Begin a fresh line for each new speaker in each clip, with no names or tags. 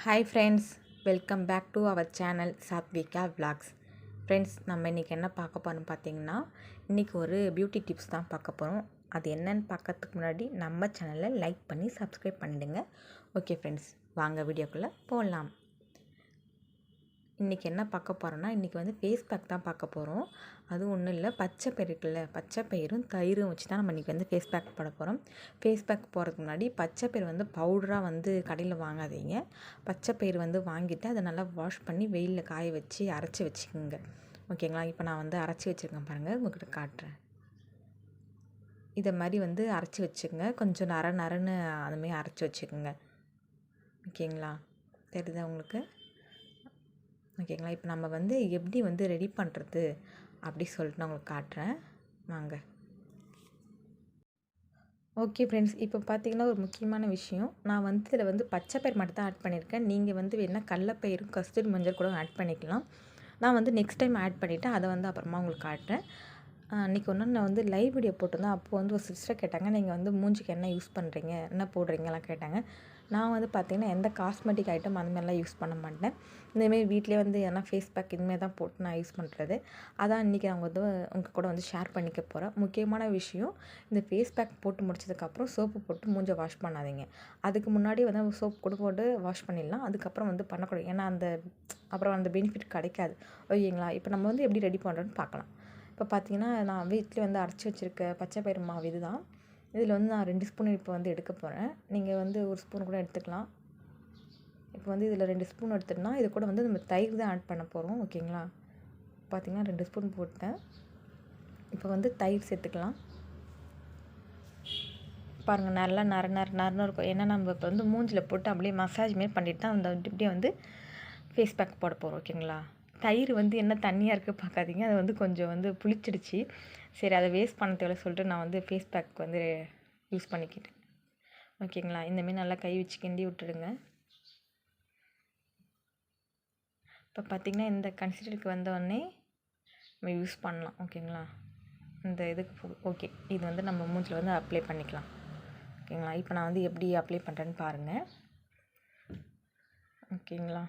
Hi friends, welcome back to our channel Sathvika vlogs. Friends, நம்ம இன்றைக்கி என்ன பார்க்க போகிறோம்னு பார்த்தீங்கன்னா, இன்றைக்கி ஒரு பியூட்டி டிப்ஸ் தான் பார்க்க போகிறோம். அது என்னன்னு பார்க்கறதுக்கு முன்னாடி நம்ம சேனலை லைக் பண்ணி சப்ஸ்கிரைப் பண்ணிவிடுங்க. ஓகே ஃப்ரெண்ட்ஸ், வாங்க வீடியோக்குள்ளே போகலாம். இன்றைக்கி என்ன பார்க்க போகிறோன்னா, இன்றைக்கி வந்து ஃபேஸ் பேக் தான் பார்க்க போகிறோம். அது ஒன்றும் இல்லை, பச்சை பயிறு இருக்குல்ல, பச்சை பயிரும் தயிரும் வச்சு தான் நம்ம இன்றைக்கி வந்து ஃபேஸ் பேக் போட போகிறோம். ஃபேஸ் பேக் போகிறதுக்கு முன்னாடி பச்சை பயிறு வந்து பவுடராக வந்து கடையில் வாங்காதீங்க. பச்சை பயிறு வந்து வாங்கிட்டு அதை நல்லா வாஷ் பண்ணி வெயிலில் காய வச்சு அரைச்சி வச்சுக்கோங்க. ஓகேங்களா? இப்போ நான் வந்து அரைச்சி வச்சுருக்கேன் பாருங்கள், உங்கள்கிட்ட காட்டுறேன். இதை மாதிரி வந்து அரைச்சி வச்சுக்கோங்க. கொஞ்சம் நரன்னு அதுமாரி அரைச்சி வச்சுக்கோங்க. ஓகேங்களா? தெரியுதா உங்களுக்கு? ஓகேங்களா? இப்போ நம்ம வந்து எப்படி வந்து ரெடி பண்ணுறது அப்படி சொல்லிட்டு நான் உங்களுக்கு காட்டுறேன், வாங்க. ஓகே ஃப்ரெண்ட்ஸ், இப்போ பார்த்தீங்கன்னா ஒரு முக்கியமான விஷயம், நான் வந்து இதில் வந்து பச்சை பயிர் மட்டும் தான் ஆட் பண்ணியிருக்கேன். நீங்கள் வந்து வேணால் கடலப்பயிரும் கஸ்தூரி மஞ்சள் கூட ஆட் பண்ணிக்கலாம். நான் வந்து நெக்ஸ்ட் டைம் ஆட் பண்ணிவிட்டு அதை வந்து அப்புறமா உங்களுக்கு காட்டுறேன். அன்றைக்கி ஒன்று நான் வந்து லைவ் வீடியோ போட்டிருந்தேன். அப்போது வந்து ஒரு சிஸ்டர் கேட்டாங்க, நீங்கள் வந்து மூஞ்சிக்கு என்ன யூஸ் பண்ணுறீங்க, என்ன போடுறீங்கலாம் கேட்டாங்க. நான் வந்து பார்த்திங்கன்னா எந்த காஸ்மெட்டிக் ஐட்டம் அந்த மாதிரிலாம் யூஸ் பண்ண மாட்டேன். இந்தமாரி வீட்டிலே வந்து எதனா ஃபேஸ் பேக் இதுமாரி தான் போட்டு நான் யூஸ் பண்ணுறது. அதான் இன்றைக்கி நான் வந்து உங்கள் கூட வந்து ஷேர் பண்ணிக்க போகிறேன். முக்கியமான விஷயம், இந்த ஃபேஸ் பேக் போட்டு முடிச்சதுக்கப்புறம் சோப்பு போட்டு மூஞ்சை வாஷ் பண்ணாதீங்க. அதுக்கு முன்னாடி வந்து சோப்பு கூட போட்டு வாஷ் பண்ணிடலாம். அதுக்கப்புறம் வந்து பண்ணக்கூடாது. ஏன்னா அப்புறம் அந்த பெனிஃபிட் கிடைக்காது. ஓகேங்களா? இப்போ நம்ம வந்து எப்படி ரெடி பண்ணுறோன்னு பார்க்கலாம். இப்போ பார்த்தீங்கன்னா, நான் வீட்டில் வந்து அரைச்சி வச்சுருக்க பச்சை பயிறு மாவு இது தான். இதில் வந்து நான் 2 ஸ்பூன் இப்போ வந்து எடுக்க போகிறேன். நீங்கள் வந்து 1 ஸ்பூன் கூட எடுத்துக்கலாம். இப்போ வந்து இதில் 2 ஸ்பூன் எடுத்துட்டோம்னா, இது கூட வந்து நம்ம தயிர் தான் ஆட் பண்ண போகிறோம். ஓகேங்களா? பார்த்திங்கன்னா 2 ஸ்பூன் போட்டேன். இப்போ வந்து தயிர் சேர்த்துக்கலாம். பாருங்கள், நல்லா நரன்னு இருக்கும். ஏன்னா நம்ம இப்போ வந்து மூஞ்சில் போட்டு அப்படியே மசாஜ் மாரி பண்ணிட்டு தான் அந்த இப்படியே வந்து ஃபேஸ் பேக் போட போகிறோம். ஓகேங்களா? தயிர் வந்து என்ன தண்ணியாக இருக்குது பார்க்காதீங்க, அது வந்து கொஞ்சம் வந்து புளிச்சிடுச்சு. சரி, அதை வேஸ்ட் பண்ண தேவையில்ல சொல்லிட்டு நான் வந்து ஃபேஸ் பேக் வந்து யூஸ் பண்ணிக்கிட்டேன். ஓகேங்களா? இந்தமாரி நல்லா கை வச்சு கிண்டி விட்டுடுங்க. இப்போ பார்த்திங்கன்னா இந்த கன்சிஸ்டன்சிக்கு வந்தோடனே நம்ம யூஸ் பண்ணலாம். ஓகேங்களா? இந்த இதுக்கு ஓகே, இது வந்து நம்ம மூஞ்சில் வந்து அப்ளை பண்ணிக்கலாம். ஓகேங்களா? இப்போ நான் வந்து எப்படி அப்ளை பண்ணுறேன்னு பாருங்கள். ஓகேங்களா?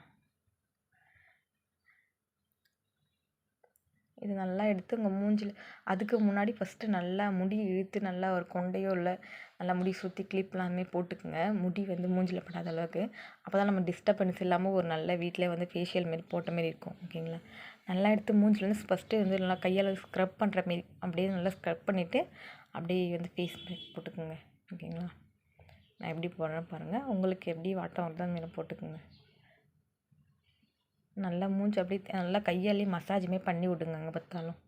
இது நல்லா எடுத்து உங்கள் மூஞ்சில், அதுக்கு முன்னாடி ஃபஸ்ட்டு நல்லா முடி இழுத்து நல்லா ஒரு கொண்டையோ இல்லை நல்லா முடி சுற்றி கிளிப்லாமே போட்டுக்குங்க. முடி வந்து மூஞ்சில் படாத அளவுக்கு. அப்போ தான் நம்ம டிஸ்டர்பன்ஸ் இல்லாமல் ஒரு நல்ல வீட்டில் வந்து ஃபேஷியல் மாரி போட்ட மாரி இருக்கும். ஓகேங்களா? நல்லா எடுத்து மூஞ்சில் வந்து ஃபஸ்ட்டு வந்து நல்லா கையால் ஸ்க்ரப் பண்ணுற மாரி அப்படியே நல்லா ஸ்க்ரப் பண்ணிவிட்டு அப்படியே வந்து ஃபேஸ் பேக் போட்டுக்குங்க. ஓகேங்களா? நான் எப்படி போடுறேன்னு பாருங்கள். உங்களுக்கு எப்படி வாட்டம் வருதோ அந்த மாரி போட்டுக்குங்க. நல்லா மூஞ்சி அப்படியே நல்லா கையாலே மசாஜுமே பண்ணி விடுங்க. அங்கே பார்த்தாலும்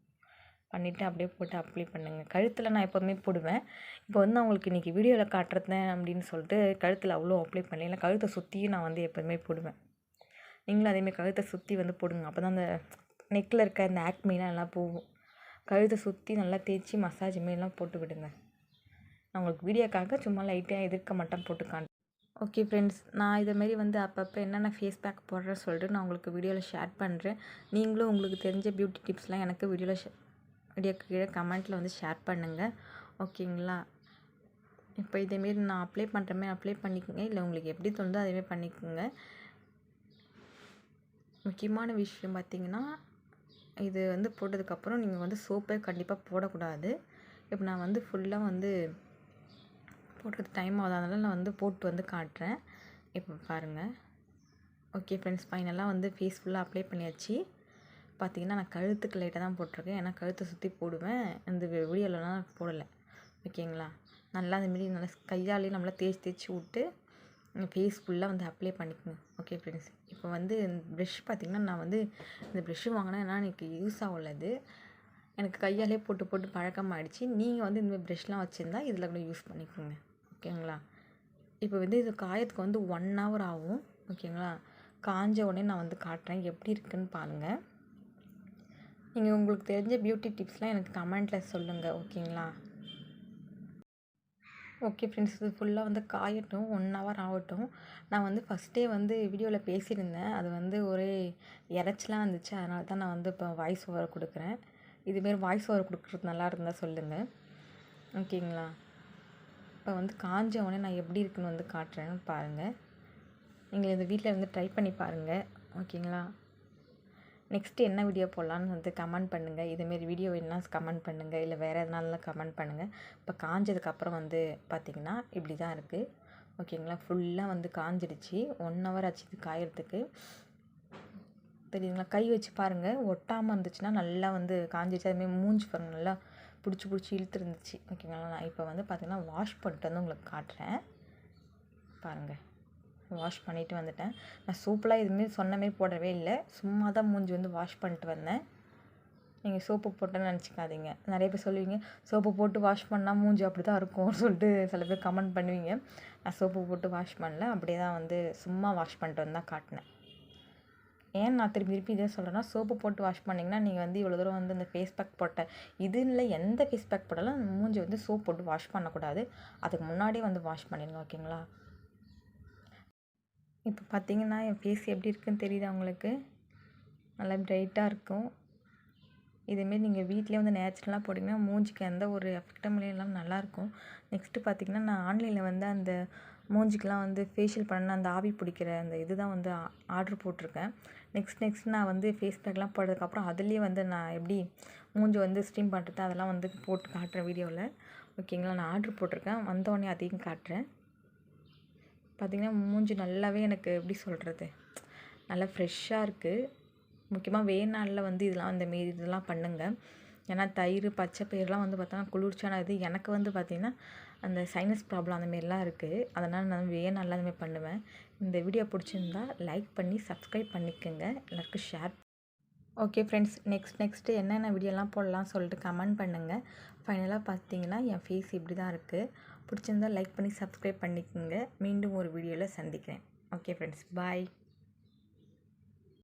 பண்ணிவிட்டு அப்படியே போட்டு அப்ளை பண்ணுங்கள். கழுத்தில் நான் எப்போதுமே போடுவேன். இப்போ வந்து நான் உங்களுக்கு இன்றைக்கி வீடியோவில் காட்டுறேன் அப்படின்னு சொல்லிட்டு கழுத்தில் அவ்வளோ அப்ளை பண்ணல. இல்லை, கழுத்தை சுற்றியும் நான் வந்து எப்போதுமே போடுவேன். நீங்களும் அதேமாதிரி கழுத்தை சுற்றி வந்து போடுங்க. அப்போ தான் அந்த நெக்கில் இருக்க அந்த ஆக்மிலாம் எல்லாம் போகும். கழுத்தை சுற்றி நல்லா தேய்ச்சி மசாஜ் மாரிலாம் போட்டு விடுங்க. நான் உங்களுக்கு வீடியோக்காக சும்மா லைட்டாக எதிர்க்க மட்டும் போட்டு காட்டுறேன். ஓகே ஃப்ரெண்ட்ஸ், நான் இதேமாரி வந்து அப்பப்போ என்னென்ன ஃபேஸ் பேக் போடுறேன்னு சொல்லிட்டு நான் உங்களுக்கு வீடியோவில் ஷேர் பண்ணுறேன். நீங்களும் உங்களுக்கு தெரிஞ்ச பியூட்டி டிப்ஸ்லாம் எனக்கு வீடியோக்கு கீழே கமெண்ட்டில் வந்து ஷேர் பண்ணுங்கள். ஓகேங்களா? இப்போ இதேமாரி நான் அப்ளை பண்ணுற மாதிரி அப்ளை பண்ணிக்கோங்க. இல்லை உங்களுக்கு எப்படி தோணுதோ அதேமாரி பண்ணிக்கோங்க. முக்கியமான விஷயம் பார்த்திங்கன்னா, இது வந்து போட்டதுக்கப்புறம் நீங்கள் வந்து சோப்பே கண்டிப்பாக போடக்கூடாது. இப்போ நான் வந்து ஃபுல்லாக வந்து போடுறது டைம் ஆகாதனால நான் வந்து போட்டு வந்து காட்டுறேன். இப்போ பாருங்கள். ஓகே ஃப்ரெண்ட்ஸ், ஃபைனலாக வந்து ஃபேஸ் ஃபுல்லாக அப்ளை பண்ணியாச்சு. பார்த்திங்கன்னா நான் கழுத்துக்கு லைட்டாக தான் போட்டிருக்கேன். ஏன்னா கழுத்தை சுற்றி போடுவேன், இந்த வீடியோலலாம் போடலை. ஓகேங்களா? நல்லா அந்தமாரி நல்லா கையாலேயே நம்மளா தேய்ச்சி விட்டு ஃபேஸ் ஃபுல்லாக வந்து அப்ளை பண்ணிக்கோங்க. ஓகே ஃப்ரெண்ட்ஸ், இப்போ வந்து ப்ரெஷ் பார்த்திங்கன்னா நான் வந்து இந்த ப்ரெஷ்ஷு வாங்கினா ஏன்னா எனக்கு யூஸ் ஆகலது. எனக்கு கையாலே போட்டு பழக்கமாகிடுச்சு. நீங்கள் வந்து இந்தமாதிரி ப்ரெஷ்லாம் வச்சுருந்தா இதில் கூட யூஸ் பண்ணிக்கோங்க. ஓகேங்களா? இப்போ வந்து இது காயத்துக்கு வந்து 1 hour ஆகும். ஓகேங்களா? காஞ்ச உடனே நான் வந்து காட்டுறேன், எப்படி இருக்குன்னு பாருங்கள். நீங்கள் உங்களுக்கு தெரிஞ்ச பியூட்டி டிப்ஸ்லாம் எனக்கு கமெண்ட்டில் சொல்லுங்கள். ஓகேங்களா? ஓகே ஃப்ரெண்ட்ஸ், இது ஃபுல்லாக வந்து காயட்டும், 1 hour ஆகட்டும். நான் வந்து ஃபஸ்ட்டே வந்து வீடியோவில் பேசியிருந்தேன். அது வந்து ஒரே இறைச்சலாக இருந்துச்சு. அதனால தான் நான் வந்து இப்போ வாய்ஸ் ஓவர் கொடுக்குறேன். இதுமாரி வாய்ஸ் ஓவர் கொடுக்குறது நல்லா இருந்தால் சொல்லுங்கள். ஓகேங்களா? இப்போ வந்து காஞ்ச உடனே நான் எப்படி இருக்குன்னு வந்து காட்டுறேன்னு பாருங்கள். நீங்கள் இந்த வீட்டில் வந்து ட்ரை பண்ணி பாருங்கள். ஓகேங்களா? நெக்ஸ்ட்டு என்ன வீடியோ போடலான்னு வந்து கமெண்ட் பண்ணுங்கள். இதேமாரி வீடியோ வேணுன்னா கமெண்ட் பண்ணுங்கள். இல்லை வேறு எதனாலும் கமெண்ட் பண்ணுங்கள். இப்போ காஞ்சதுக்கப்புறம் வந்து பார்த்திங்கன்னா இப்படி தான் இருக்குது. ஓகேங்களா? ஃபுல்லாக வந்து காஞ்சிடுச்சு. 1 ஹவர் ஆச்சு இது காயறதுக்கு. தெரியுதுங்களா? கை வச்சு பாருங்கள். ஒட்டாமல் இருந்துச்சுன்னா நல்லா வந்து காஞ்சிடுச்சு. அதுமாரி மூஞ்சி பாருங்கள், நல்லா பிடிச்சி இழுத்துருந்துச்சு. ஓகேங்களா? நான் இப்போ வந்து பார்த்திங்கன்னா வாஷ் பண்ணிட்டு வந்து உங்களுக்கு காட்டுறேன். பாருங்கள், வாஷ் பண்ணிவிட்டு வந்துட்டேன். நான் சோப்புலாம் எதுவுமே சொன்ன மாரி போடவே இல்லை. சும்மா தான் மூஞ்சி வந்து வாஷ் பண்ணிட்டு வந்தேன். நீங்கள் சோப்பு போட்டேன்னு நினச்சிக்காதீங்க. நிறைய பேர் சொல்லுவீங்க, சோப்பு போட்டு வாஷ் பண்ணால் மூஞ்சி அப்படி தான் இருக்கும்னு சொல்லிட்டு சில பேர் கமெண்ட் பண்ணுவீங்க. நான் சோப்பு போட்டு வாஷ் பண்ணல. அப்படியே தான் வந்து சும்மா வாஷ் பண்ணிட்டு வந்து தான் காட்டினேன். ஏன் நான் திருப்பி இதே சொல்கிறேன்னா, சோப்பு போட்டு வாஷ் பண்ணிங்கன்னா நீங்கள் வந்து இவ்வளோ தூரம் வந்து இந்த ஃபேஸ் பேக் போட்ட இதுன்னு எந்த ஃபேஸ் பேக் போட்டாலும் மூஞ்சி வந்து சோப் போட்டு வாஷ் பண்ணக்கூடாது. அதுக்கு முன்னாடியே வந்து வாஷ் பண்ணிடுங்க. ஓகேங்களா? இப்போ பார்த்தீங்கன்னா என் ஃபேஸ் எப்படி இருக்குன்னு தெரியுதா உங்களுக்கு? நல்லா பிரைட்டாக இருக்கும். இதேமாரி நீங்கள் வீட்டிலே வந்து நேச்சுரலாக போட்டிங்கன்னா மூஞ்சிக்கு எந்த ஒரு எஃபெக்டும் இல்லாமல் நல்லாயிருக்கும். நெக்ஸ்ட்டு பார்த்திங்கன்னா, நான் ஆன்லைனில் வந்து அந்த மூஞ்சிக்கெலாம் வந்து ஃபேஷியல் பண்ண அந்த ஆவி பிடிக்கிற அந்த இது தான் வந்து ஆர்ட்ரு போட்டிருக்கேன். நெக்ஸ்ட் நான் வந்து ஃபேஸ் பேக்லாம் போட்டதுக்கப்புறம் அதுலேயே வந்து நான் எப்படி மூஞ்சி வந்து ஸ்டீம் பண்ணுறது அதெல்லாம் வந்து போட்டு காட்டுறேன் வீடியோவில். ஓகேங்களா? நான் ஆர்ட்ரு போட்டிருக்கேன். வந்தோடனே அதையும் காட்டுறேன். பார்த்திங்கன்னா மூஞ்சி நல்லாவே எனக்கு எப்படி சொல்கிறது, நல்லா ஃப்ரெஷ்ஷாக இருக்குது. முக்கியமாக வெயில் நாளில் வந்து இதெல்லாம் பண்ணுங்கள். ஏன்னா தயிர், பச்சை பயிரெலாம் வந்து பார்த்தோன்னா குளிர்ச்சியான இது. எனக்கு வந்து பார்த்திங்கன்னா அந்த சைனஸ் ப்ராப்ளம் அந்தமாரிலாம் இருக்குது. அதனால் நான் வெயில் நாளில் அந்தமாரி பண்ணுவேன். இந்த வீடியோ பிடிச்சிருந்தா லைக் பண்ணி சப்ஸ்கிரைப் பண்ணிக்கோங்க. எல்லாருக்கும் ஷேர். ஓகே ஃப்ரெண்ட்ஸ், நெக்ஸ்ட்டு என்னென்ன வீடியோலாம் போடலாம் சொல்லிட்டு கமெண்ட் பண்ணுங்கள். ஃபைனலாக பார்த்தீங்கன்னா என் ஃபேஸ் இப்படி தான் இருக்குது. பிடிச்சிருந்தா லைக் பண்ணி சப்ஸ்கிரைப் பண்ணிக்கோங்க. மீண்டும் ஒரு வீடியோவில் சந்திக்கிறேன். ஓகே ஃப்ரெண்ட்ஸ், பாய்.